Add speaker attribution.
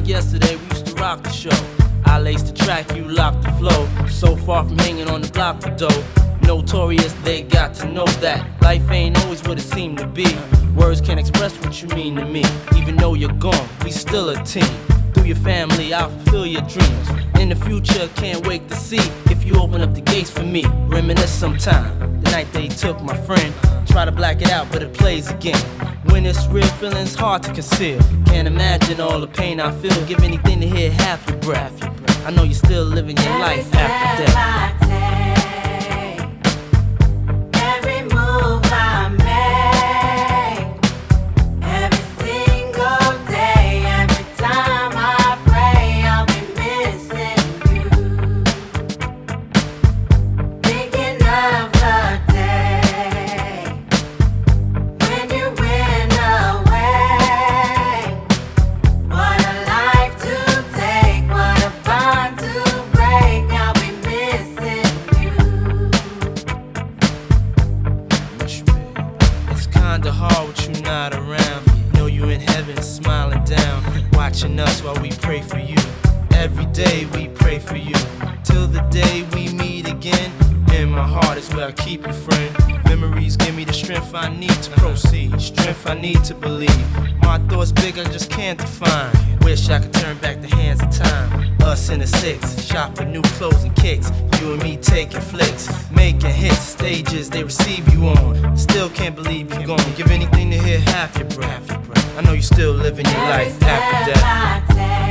Speaker 1: yesterday, we used to rock the show. I laced the track, you locked the flow. So far from hanging on the block for dough. Notorious, they got to know that life ain't always what it seemed to be. Words can't express what you mean to me. Even though you're gone, we still a team. Through your family, I'll fulfill your dreams. In the future, can't wait to see if you open up the gates for me. Reminisce sometime, the night they took my friend. Try to black it out, but it plays again. When it's real, feeling's hard to conceal. Can't imagine all the pain I feel. Give anything to hear half your breath. I know you're still living your life after death. Kinda hard with you not around. Know you in heaven smiling down, watching us while we pray for you. Every day we pray for you, till the day we meet again. In my heart is where I keep you, friend. Memories give me the strength I need to proceed, strength I need to believe. My thoughts big, I just can't define. Wish I could turn back the hands of time. Us in the six, shop for new clothes and kicks. You and me taking flicks, making hits, stages they receive you on. Still can't believe you're gone. Give anything to hear half your breath. I know you still living your life after death.